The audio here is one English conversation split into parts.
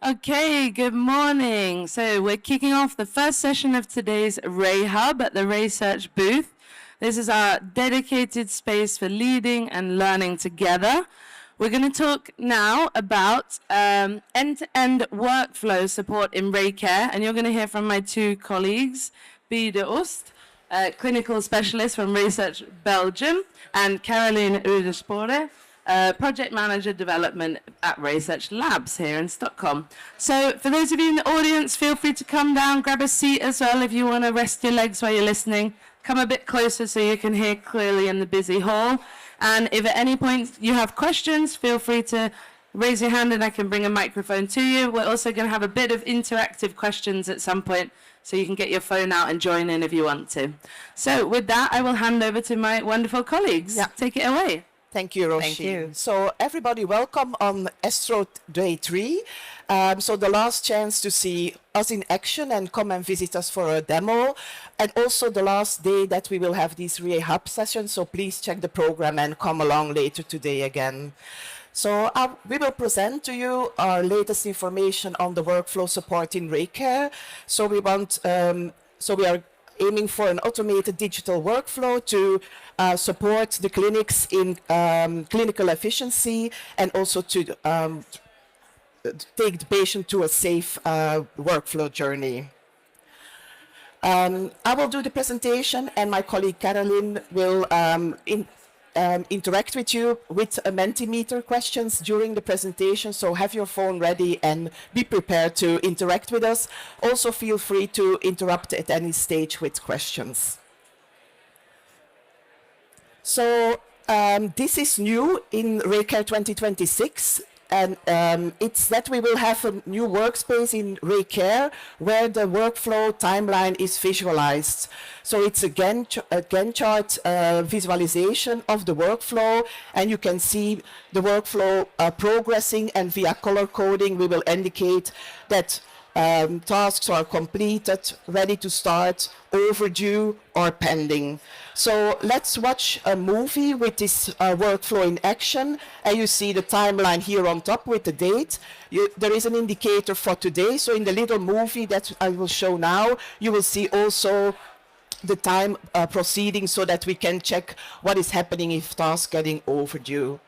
Okay, good morning. So we're kicking off the first session of today's RayHub at the RaySearch booth. This is our dedicated space for leading and learning together. We're going to talk now about end-to-end workflow support in RayCare, and you're going to hear from my two colleagues, Bide Oost, clinical specialist from RaySearch Belgium, and Carolin Riddersporre, project manager development at RaySearch Labs here in Stockholm. So for those of you in the audience, feel free to come down, grab a seat as well if you want to rest your legs while you're listening. Come a bit closer so you can hear clearly in the busy hall. And if at any point you have questions, feel free to raise your hand and I can bring a microphone to you. We're also going to have a bit of interactive questions at some point, so you can get your phone out and join in if you want to. So with that, I will hand over to my wonderful colleagues. Yeah. Take it away. Thank you, Roshi. Thank you. So everybody, welcome on ESTRO Day 3. So the last chance to see us in action and come and visit us for a demo. And also the last day that we will have these RayHub sessions. So please check the program and come along later today again. So we will present to you our latest information on the workflow support in RayCare. So we are aiming for an automated digital workflow to support the clinics in clinical efficiency and also to take the patient to a safe workflow journey. I will do the presentation and my colleague Carolin will interact with you with Mentimeter questions during the presentation, so have your phone ready and be prepared to interact with us. Also feel free to interrupt at any stage with questions. So this is new in RayCare 2026. And it's that we will have a new workspace in RayCare where the workflow timeline is visualized. So it's a Gantt chart visualization of the workflow, and you can see the workflow progressing, and via color coding we will indicate that tasks are completed, ready to start, overdue, or pending. So let's watch a movie with this workflow in action, and you see the timeline here on top with the date. There is an indicator for today, so in the little movie that I will show now, you will see also the time proceeding so that we can check what is happening if tasks getting overdue.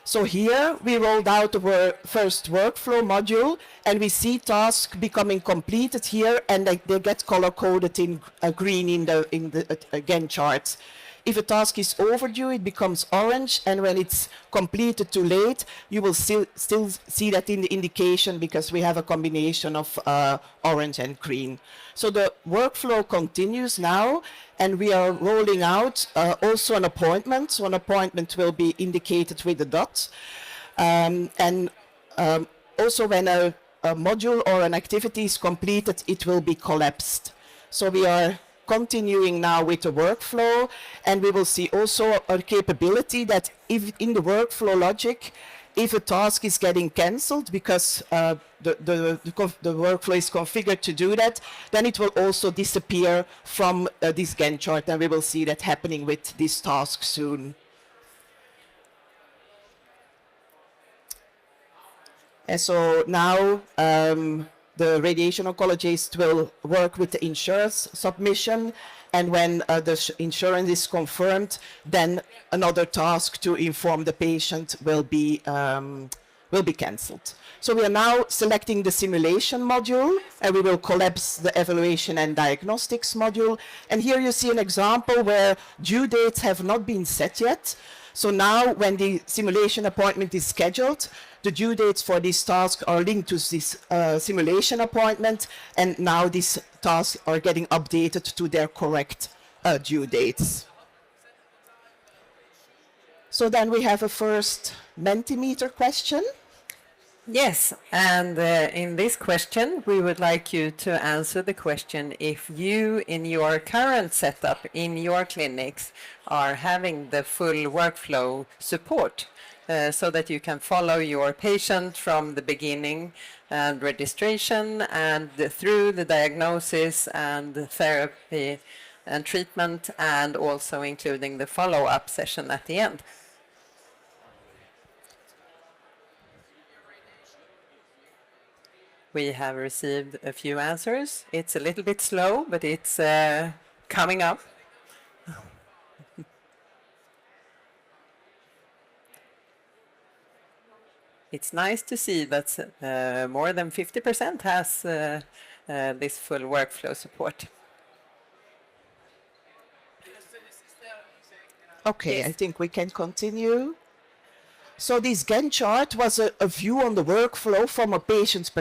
So here we rolled out the first workflow module, and we see tasks becoming completed here, and they get color coded in green in the Gantt chart. If a task is overdue, it becomes orange, and when it's completed too late, you will still see that in the indication because we have a combination of orange and green. So the workflow continues now, and we are rolling out also an appointment. So an appointment will be indicated with a dot. Also when a module or an activity is completed, it will be collapsed. So we are continuing now with the workflow, and we will see also a capability that if in the workflow logic, if a task is getting cancelled because the workflow is configured to do that, then it will also disappear from this Gantt chart, and we will see that happening with this task soon. And so now the radiation oncologist will work with the insurance submission, and when the insurance is confirmed, then another task to inform the patient will be cancelled. So we are now selecting the simulation module, and we will collapse the evaluation and diagnostics module. And here you see an example where due dates have not been set yet. So now when the simulation appointment is scheduled, the due dates for this task are linked to this simulation appointment, and now these tasks are getting updated to their correct due dates. So then we have a first Mentimeter question. Yes, and in this question, we would like you to answer the question if you, in your current setup in your clinics, are having the full workflow support so that you can follow your patient from the beginning and registration and through the diagnosis and the therapy and treatment, and also including the follow-up session at the end. we have received a few answers. It's a little bit slow, but it's coming up. It's nice to see that more than 50% has this full workflow support. Okay, Yes. I think we can continue. So this Gantt chart was a view on the workflow from a patient's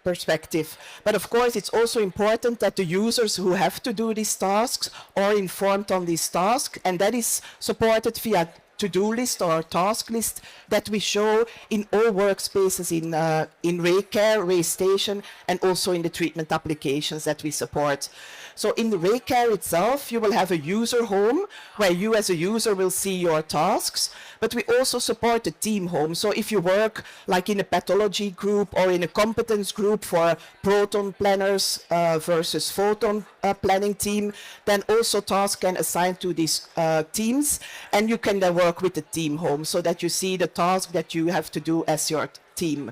perspective. But of course, it's also important that the users who have to do these tasks are informed on this task, and that is supported via to-do list or task list that we show in all workspaces in RayCare, RayStation, and also in the treatment applications that we support. So in the RayCare itself, you will have a user home where you as a user will see your tasks, but we also support the team home. So if you work like in a pathology group or in a competence group for proton planners versus photon planning team, then also tasks can assign to these teams, and you can then work with the team home so that you see the task that you have to do as your team.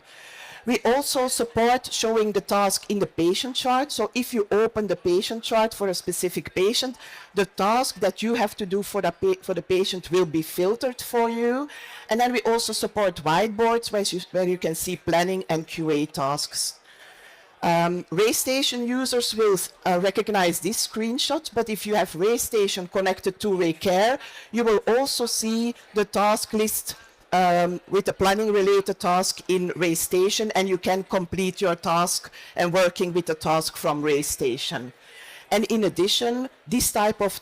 We also support showing the task in the patient chart. So if you open the patient chart for a specific patient, the task that you have to do for the patient will be filtered for you. And then we also support whiteboards where you can see planning and QA tasks. RayStation users will recognize this screenshot, but if you have RayStation connected to RayCare, you will also see the task list with the planning related task in RayStation, and you can complete your task and working with the task from RayStation. And in addition, this type of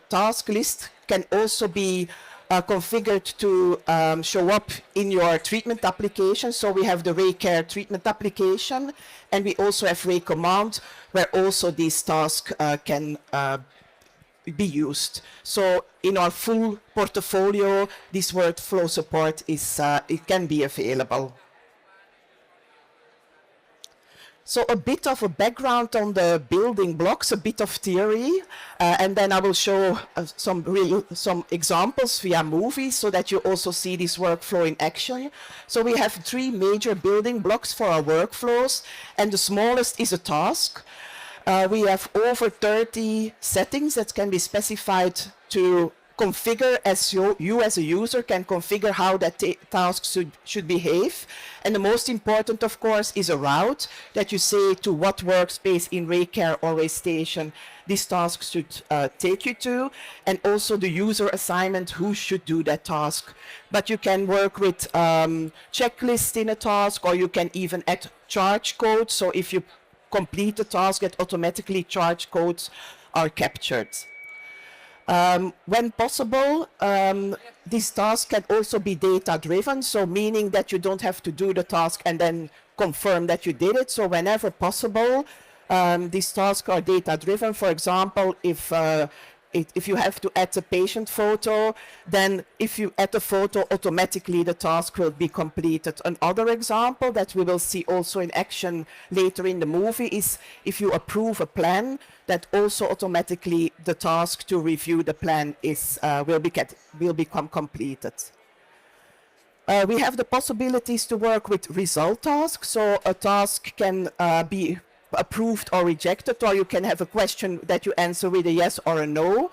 task list can also be configured to show up in your treatment application. So we have the RayCare treatment application, and we also have RayCommand, where also these tasks can be used. So in our full portfolio, this workflow support is it can be available. So a bit of a background on the building blocks, a bit of theory, and then I will show some examples via movies so that you also see this workflow in action. So we have 3 major building blocks for our workflows, and the smallest is a task. We have over 30 settings that can be specified to configure as you as a user can configure how that task should behave. And the most important, of course, is a route that you say to what workspace in RayCare or RayStation this task should take you to, and also the user assignment who should do that task. But you can work with checklists in a task, or you can even add charge codes. So if you complete the task, that automatically charge codes are captured. When possible, this task can also be data-driven, so meaning that you don't have to do the task and then confirm that you did it. So whenever possible, these tasks are data-driven. For example, if you have to add a patient photo, then if you add a photo, automatically the task will be completed. Another example that we will see also in action later in the movie is if you approve a plan, that also automatically the task to review the plan is will become completed. We have the possibilities to work with result tasks. So a task can be approved or rejected, or you can have a question that you answer with a yes or a no.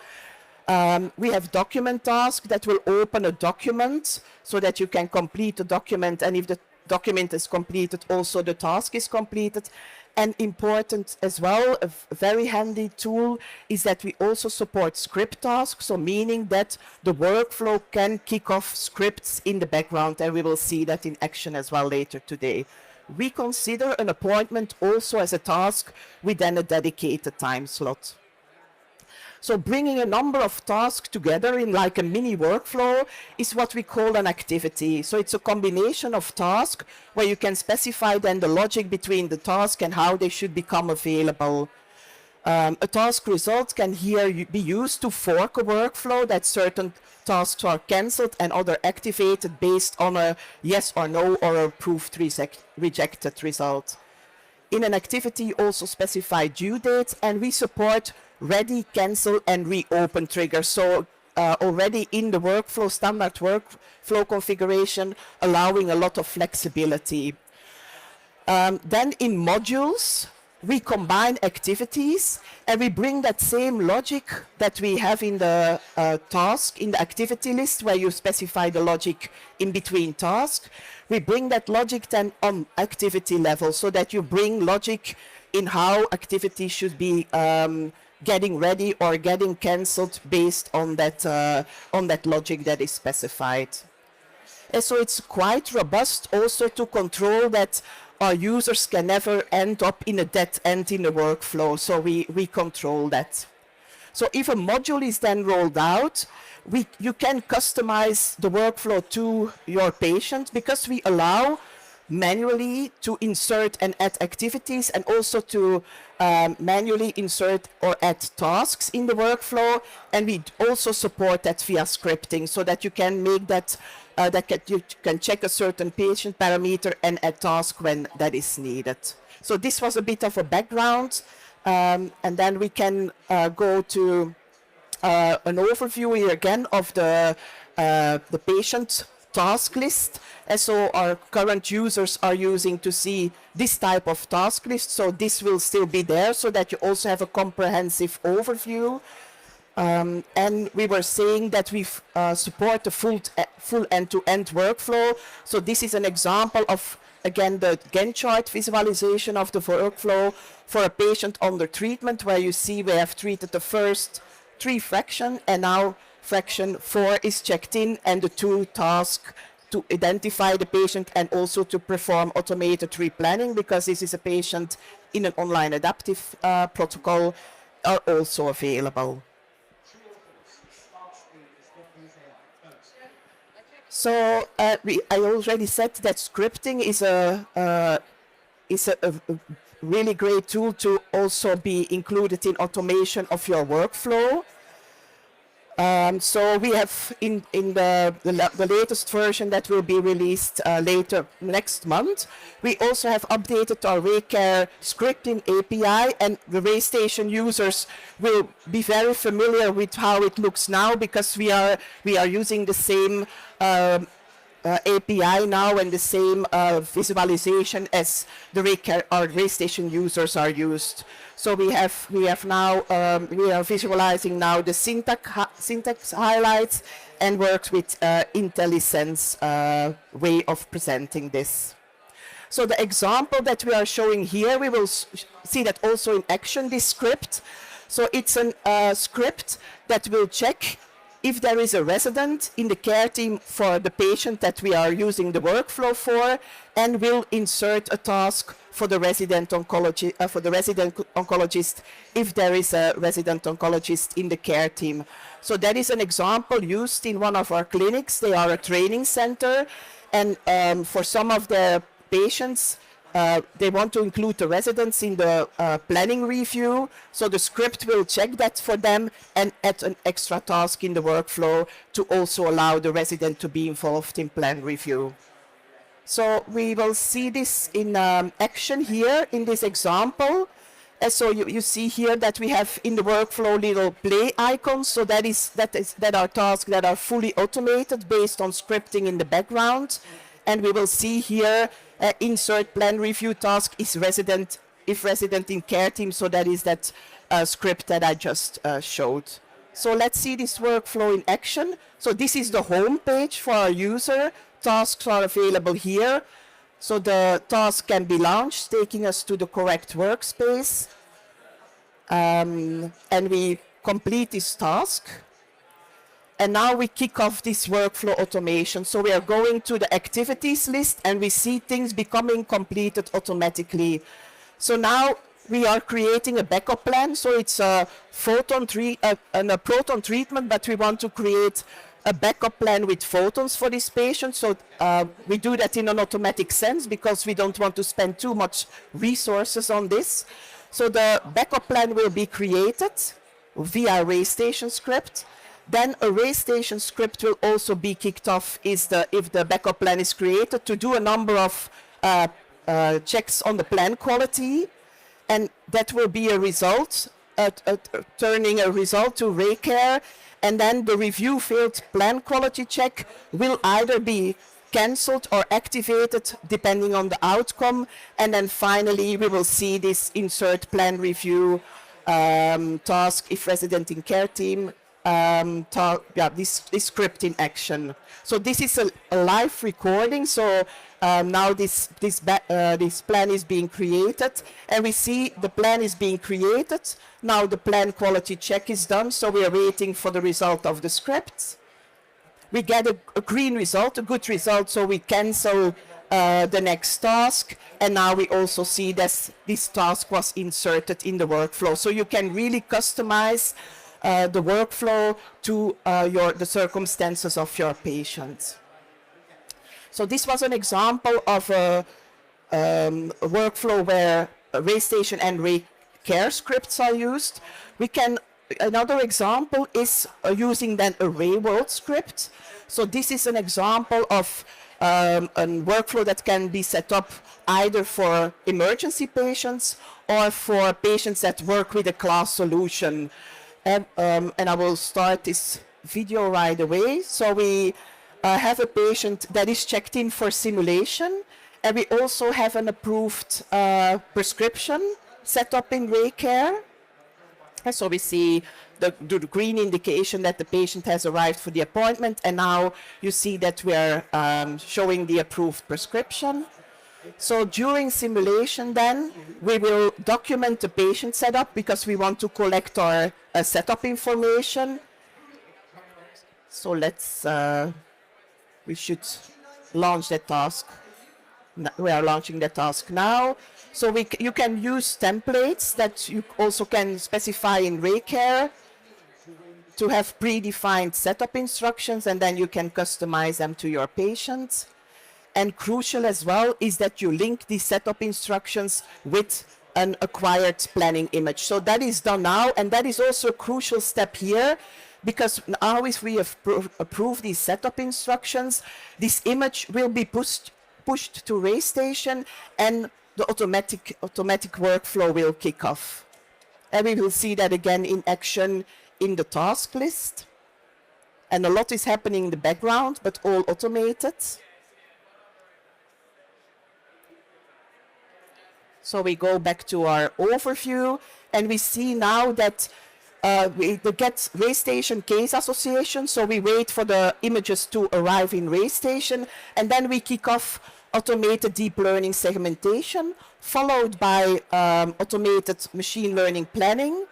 We have document tasks that will open a document so that you can complete the document, and if the document is completed, also the task is completed. And important as well, a very handy tool is that we also support script tasks, so meaning that the workflow can kick off scripts in the background, and we will see that in action as well later today. We consider an appointment also as a task within a dedicated time slot. So bringing a number of tasks together in like a mini workflow is what we call an activity. So it's a combination of tasks where you can specify then the logic between the task and how they should become available. A task result can here be used to fork a workflow, that certain tasks are cancelled and other activated based on a yes or no or approved rejected result. In an activity, you also specify due dates, and we support ready, cancel, and reopen triggers. So already in the workflow, standard workflow configuration, allowing a lot of flexibility. Then in modules, we combine activities and we bring that same logic that we have in the task, in the activity list where you specify the logic in between tasks. We bring that logic then on activity level so that you bring logic in how activities should be getting ready or getting cancelled based on that logic that is specified. And so it's quite robust also to control that our users can never end up in a dead end in the workflow. So we control that. So if a module is then rolled out, you can customize the workflow to your patient because we allow manually to insert and add activities and also to manually insert or add tasks in the workflow. And we also support that via scripting so that you can make that you can check a certain patient parameter and add task when that is needed. So this was a bit of a background, and then we can go to an overview here again of the patient task list. And so our current users are using to see this type of task list. So this will still be there so that you also have a comprehensive overview. And we were saying that we support the full end-to-end workflow. So this is an example of, again, the Gantt chart visualization of the workflow for a patient under treatment, where you see we have treated the first 3 fractions, and now fraction 4 is checked in, and the 2 tasks to identify the patient and also to perform automated replanning, because this is a patient in an online adaptive protocol, are also available. So I already said that scripting is a really great tool to also be included in automation of your workflow. So we have in the latest version that will be released later next month, we also have updated our RayCare scripting API, and the RayStation users will be very familiar with how it looks now, because we are using the same API now and the same visualization as the RayCare or RayStation users are used. So we have now we are visualizing now the syntax highlights and works with IntelliSense way of presenting this. So the example that we are showing here, we will see that also in action, this script. So it's a script that will check if there is a resident in the care team for the patient that we are using the workflow for, and will insert a task for the resident oncologist if there is a resident oncologist in the care team. So that is an example used in one of our clinics. They are a training center, and for some of the patients, they want to include the residents in the planning review. So the script will check that for them and add an extra task in the workflow to also allow the resident to be involved in plan review. So we will see this in action here in this example. And so you see here that we have in the workflow little play icons. So that are tasks that are fully automated based on scripting in the background. And we will see here insert plan review task is resident in care team. So that is that script that I just showed. So let's see this workflow in action. So this is the home page for our user. Tasks are available here. So the task can be launched, taking us to the correct workspace. And we complete this task. And now we kick off this workflow automation. So we are going to the activities list and we see things becoming completed automatically. So now we are creating a backup plan. So it's a proton treatment, but we want to create a backup plan with photons for this patient. So we do that in an automatic sense because we don't want to spend too much resources on this. So the backup plan will be created via RayStation script. Then a RayStation script will also be kicked off if the backup plan is created to do a number of checks on the plan quality. And that will be a result, turning a result to RayCare. And then the review failed plan quality check will either be cancelled or activated depending on the outcome. And then finally, we will see this insert plan review task if resident in care team, this script in action. So this is a live recording. So now this plan is being created, and we see the plan is being created. Now the plan quality check is done, so we are waiting for the result of the script. We get a green result, a good result, so we cancel the next task, and now we also see that this task was inserted in the workflow. So you can really customize the workflow to the circumstances of your patient. So this was an example of a workflow where RayStation and RayCare scripts are used. Another example is using then a RayWorld script. So this is an example of a workflow that can be set up either for emergency patients or for patients that work with a class solution. And I will start this video right away. So we have a patient that is checked in for simulation, and we also have an approved prescription set up in RayCare. And so we see the green indication that the patient has arrived for the appointment, and now you see that we are showing the approved prescription. So during simulation then, we will document the patient setup because we want to collect our setup information. So we should launch that task. We are launching the task now. So you can use templates that you also can specify in RayCare to have predefined setup instructions, and then you can customize them to your patients. And crucial as well is that you link these setup instructions with an acquired planning image. So that is done now, and that is also a crucial step here, because now if we have approved these setup instructions, this image will be pushed to RayStation, and the automatic workflow will kick off. And we will see that again in action in the task list. And a lot is happening in the background, but all automated. So we go back to our overview, and we see now that we get RayStation case association. So we wait for the images to arrive in RayStation, and then we kick off automated deep learning segmentation, followed by automated machine learning planning.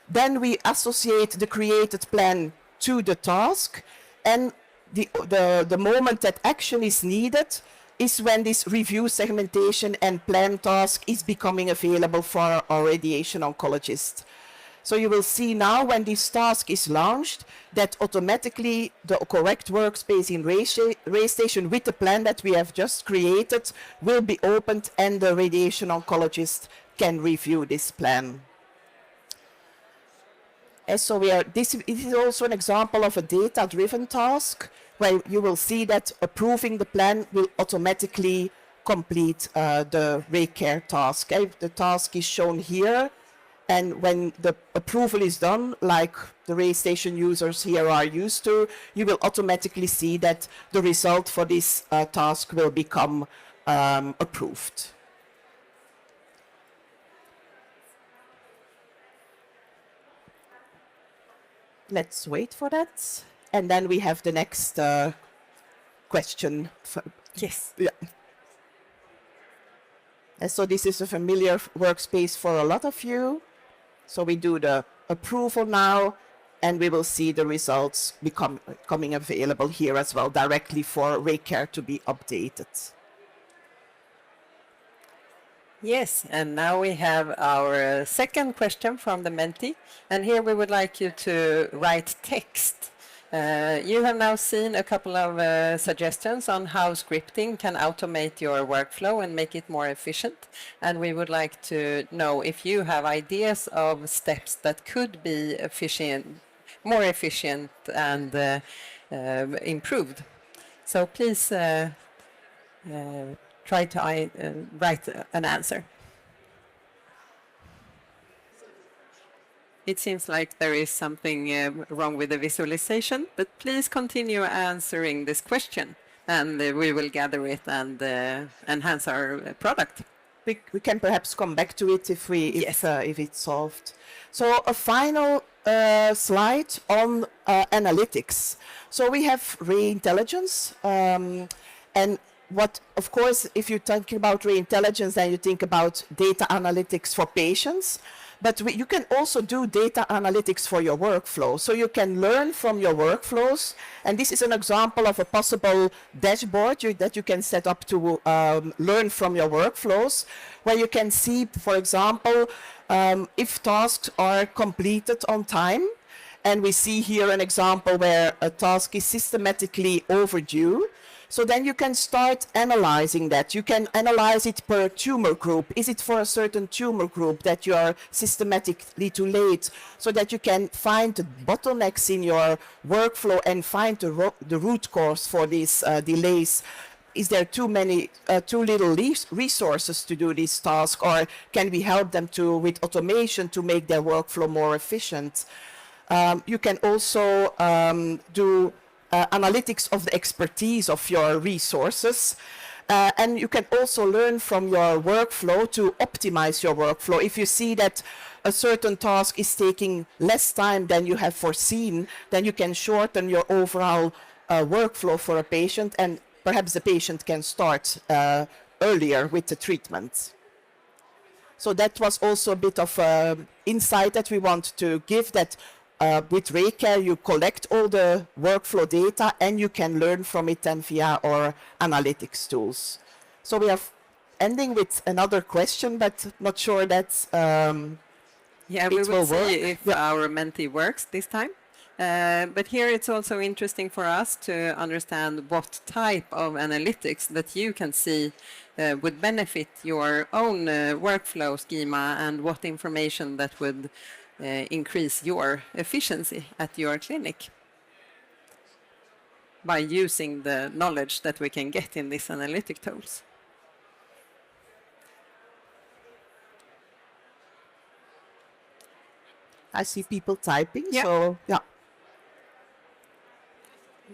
Then we associate the created plan to the task, and the moment that action is needed is when this review segmentation and plan task is becoming available for our radiation oncologist. So you will see now when this task is launched that automatically the correct workspace in RayStation with the plan that we have just created will be opened, and the radiation oncologist can review this plan. And so this is also an example of a data-driven task where you will see that approving the plan will automatically complete the RayCare task. The task is shown here, and when the approval is done, like the RayStation users here are used to, you will automatically see that the result for this task will become approved. Let's wait for that. And then we have the next question. Yes. Yeah. And so this is a familiar workspace for a lot of you. So we do the approval now, and we will see the results becoming available here as well, directly for RayCare to be updated. Yes, and now we have our second question from the Menti, and here we would like you to write text. You have now seen a couple of suggestions on how scripting can automate your workflow and make it more efficient, and we would like to know if you have ideas of steps that could be more efficient and improved. So please try to write an answer. It seems like there is something wrong with the visualization, but please continue answering this question. and we will gather it and enhance our product. We can perhaps come back to it if Yes. if it's solved. So a final slide on analytics. So we have Ray Intelligence, and what, of course, if you think about Ray Intelligence, then you think about data analytics for patients. But you can also do data analytics for your workflow. So you can learn from your workflows. And this is an example of a possible dashboard that you can set up to learn from your workflows, where you can see, for example, if tasks are completed on time. And we see here an example where a task is systematically overdue. So then you can start analyzing that. You can analyze it per tumor group. Is it for a certain tumor group that you are systematically too late? So that you can find the bottlenecks in your workflow and find the root cause for these delays. Is there too little resources to do this task, or can we help them with automation to make their workflow more efficient? You can also do analytics of the expertise of your resources. And you can also learn from your workflow to optimize your workflow. If you see that a certain task is taking less time than you have foreseen, then you can shorten your overall workflow for a patient, and perhaps the patient can start earlier with the treatment. So that was also a bit of insight that we want to give, that with RayCare, you collect all the workflow data and you can learn from it then via our analytics tools. So we are ending with another question, but not sure that Yeah, we will see if our Menti works this time. But here it's also interesting for us to understand what type of analytics that you can see would benefit your own workflow schema, and what information that would increase your efficiency at your clinic by using the knowledge that we can get in these analytic tools. I see people typing, Yeah. so yeah.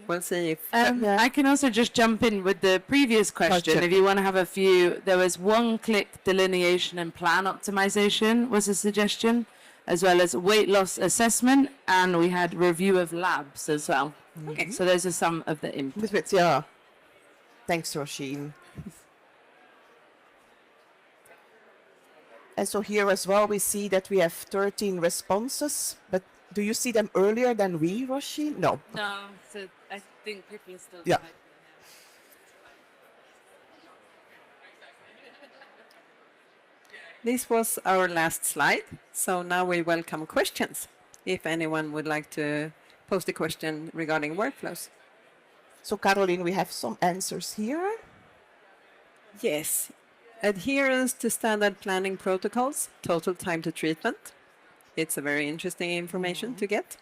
We'll see if... I can also just jump in with the previous question. If you want to have a few, there was one-click delineation and plan optimization was a suggestion, as well as weight loss assessment, and we had review of labs as well. Okay. So those are some of the inputs. Yeah. Thanks, Roisin. And so here as well, we see that we have 13 responses, but do you see them earlier than we, Roisin? No. No, so I think people are still Yeah. typing. This was our last slide, so now we welcome questions, if anyone would like to post a question regarding workflows. So Carolin, we have some answers here. Yes. Adherence to standard planning protocols, total time to treatment. It's a very interesting information to get.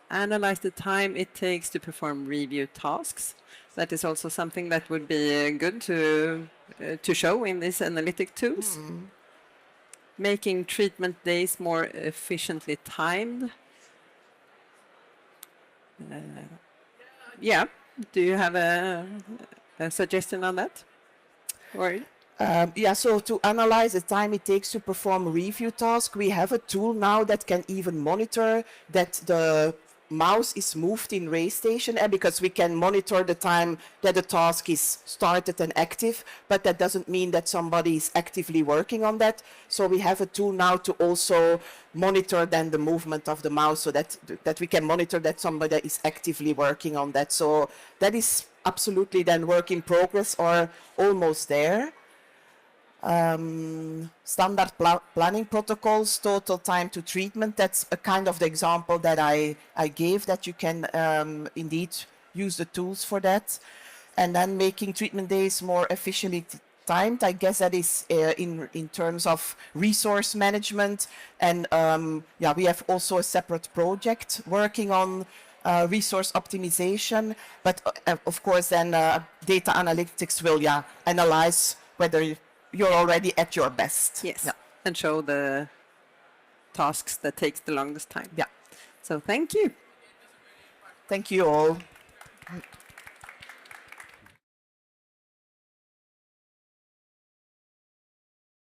Analyze the time it takes to perform review tasks. That is also something that would be good to show in these analytic tools. Making treatment days more efficiently timed. Yeah, do you have a suggestion on that? Or Yeah, so to analyze the time it takes to perform review task, we have a tool now that can even monitor that the mouse is moved in RayStation, and because we can monitor the time that the task is started and active, but that doesn't mean that somebody is actively working on that. So we have a tool now to also monitor then the movement of the mouse, so that we can monitor that somebody is actively working on that. So that is absolutely then work in progress or almost there. Standard planning protocols, total time to treatment. That's a kind of the example that I gave, that you can indeed use the tools for that. And then making treatment days more efficiently timed. I guess that is in terms of resource management. And yeah, we have also a separate project working on resource optimization. But of course, then data analytics will analyze whether you're already at your best. yes, Yeah. and show the tasks that takes the longest time. Yeah. So thank you. Thank you all.